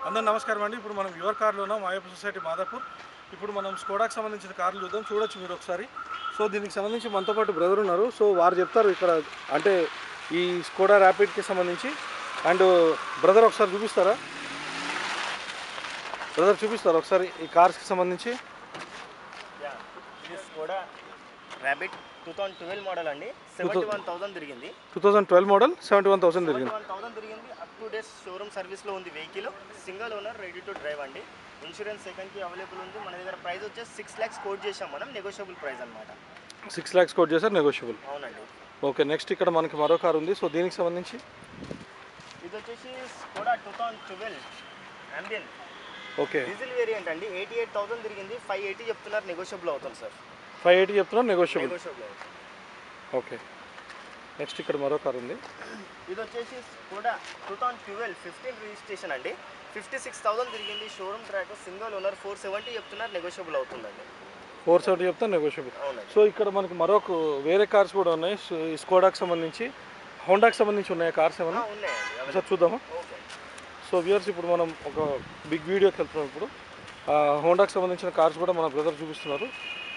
అందరూ నమస్కారం అండి. ఇప్పుడు మనం యువర్ కార్లో ఉన్నాం, మాయప్ప సొసైటీ మాదాపూర్. ఇప్పుడు మనం స్కోడాకి సంబంధించిన కార్లు చూద్దాం. చూడొచ్చు మీరు ఒకసారి. సో దీనికి సంబంధించి మనతో పాటు బ్రదర్ ఉన్నారు. సో వారు చెప్తారు ఇక్కడ అంటే ఈ స్కోడా ర్యాపిడ్కి సంబంధించి. అండ్ బ్రదర్ ఒకసారి చూపిస్తారా? బ్రదర్ చూపిస్తారు ఒకసారి ఈ కార్స్కి సంబంధించి. ఇది స్కోడా ర్యాపిడ్ 2012 మోడల్ అండి. 71,000 తిరిగింది. 2012 మోడల్ 71,000 తిరిగింది. 71,000 తిరిగింది. అప్ టు డేస్ షోరూమ్ సర్వీస్లో ఉంది vehicle. Single owner, ready to drive అండి. ఇన్సూరెన్స్ సెకండ్కి అవైలబుల్ ఉంది. మన దగ్గర ప్రైస్ వచ్చేసి 6 lakhs కోట్ చేసాం మనం, నెగోషియబుల్ ప్రైస్ అనమాట. 6 lakhs కోట్ చేశారు, నెగోషియబుల్. అవునండి. ఓకే, నెక్స్ట్ ఇక్కడ మనకి మరో కార్ ఉంది. సో దీనికి సంబంధించి ఇది వచ్చేసి స్కోడా 2012 అంబియన్ ఓకే డీజిల్ వేరియంట్ అండి. 88,000 తిరిగింది. 580 చెప్తున్నారు, నెగోషియబుల్ అవుతుంది సార్. 580 చెప్తున్నారు, నెగోషియబుల్. నెగోషియబుల్ అవుతుంది. ఓకే, నెక్స్ట్ ఇక్కడ మరో కార్ ఉంది. ఇది వచ్చేసి స్కోడా 2012 15 రిజిస్ట్రేషన్ అండి. 56,000 తిరిగింది. షోరూమ్ ట్రాక్, సింగిల్ ఓనర్, 470 చెప్తున్నారు, నెగోషియబుల్ అవుతుందండి. 470 చెప్తా, నెగోషియబుల్. అవునండి. సో ఇక్కడ మనకి మరొక వేరే కార్స్ కూడా ఉన్నాయి. ఈ స్కోడాకి సంబంధించి, హోండాకి సంబంధించి ఉన్నాయి కార్స్ ఏమన్నా? ఉన్నాయండి. ఒకసారి చూద్దామా? ఓకే. సో వ్యూవర్స్, ఇప్పుడు మనం ఒక బిగ్ వీడియోకి వెళ్తున్నాం. ఇప్పుడు హోండాకి సంబంధించిన కార్స్ కూడా మన బ్రదర్ చూపిస్తున్నారు.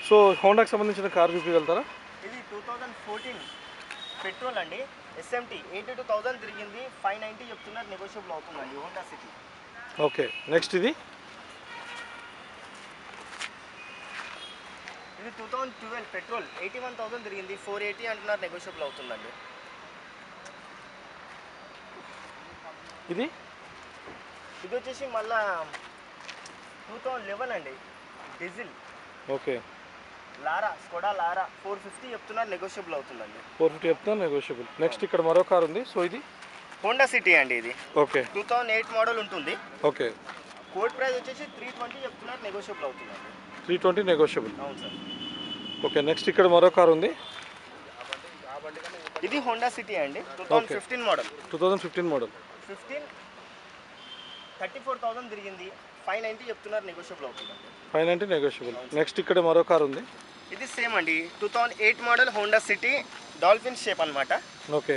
సో హోండాకి సంబంధించిన కార్ చూపించగలుగుతారా? ఇది 2014 పెట్రోల్ అండి. SMT 82,000 తిరిగింది. 590 చెప్తున్నారు, నెగోషియబుల్ అవుతుందండి. Honda city. ఓకే, నెక్స్ట్ ఇది 2012 పెట్రోల్ 81,000 తిరిగింది. 480 అంటున్నారు, నెగోషియబుల్ అవుతుందండి. ఇది ఇది వచ్చేసి మళ్ళా 2011 అండి, డీజిల్ ఓకే, లారా, స్కోడా లారా 450 చెప్తున్నారు, నెగోషియబుల్ అవుతుందండి. 450 చెప్తా, నెగోషియబుల్. నెక్స్ట్ ఇక్కడ మరో కార్ ఉంది. సో ఇది హోండా సిటీ అండి. ఇది ఓకే 2008 మోడల్ ఉంటుంది. ఓకే, కోడ్ ప్రైస్ వచ్చేసి 320 చెప్తున్నారు, నెగోషియబుల్ అవుతుందండి. 320 నెగోషియబుల్. అవును సార్. ఓకే, నెక్స్ట్ ఇక్కడ మరో కార్ ఉంది. ఇది హోండా సిటీ అండి. 2015 మోడల్. 2015 మోడల్. 34,000 తిరిగింది. 590 చెప్తున్నారు, నెగోషియబుల్ అవుతుందండి. 590 నెగోషియబుల్. నెక్స్ట్ ఇక్కడ మరో కార్ ఉంది. ఇది సేమ్ అండి. 2008 model Honda city, dolphin shape అనమాట. ఓకే,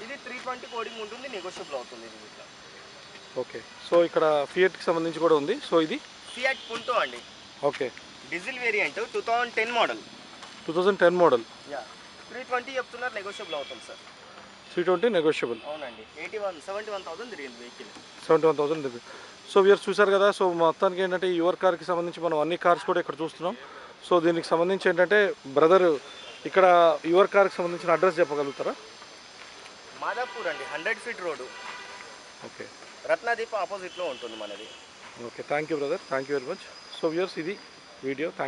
ఇది 320 కోడింగ్ ఉంటుంది, నెగోషియబుల్ అవుతుంది. ఇది ఇట్లా. ఓకే. సో ఇక్కడ ఫియట్కి సంబంధించి కూడా ఉంది. సో ఇది ఫియాట్ పుంటో అండి. Okay, diesel variant 2010 model. 2010 model. 320 చెప్తున్నారు, నెగోషియబుల్ అవుతుంది సార్. 320 నెగోషియబుల్. అవునండి. 71,000 తిరిగింది వెహికల్. 71,000 దగ్గర. సో వీరు చూశారు కదా. సో మొత్తానికి ఏంటంటే యువర్ కార్కి సంబంధించి మనం అన్ని కార్స్ కూడా ఇక్కడ చూస్తున్నాం. సో దీనికి సంబంధించి ఏంటంటే బ్రదర్ ఇక్కడ యువర్ కార్కి సంబంధించిన అడ్రస్ చెప్పగలుగుతారా? మాదాపూర్ అండి, 100 feet రోడ్డు, ఓకే, రత్నదీప ఆపోజిట్లో ఉంటుంది మనది. Okay. Thank you brother, thank you very much. So viewers, ఇది వీడియో. థ్యాంక్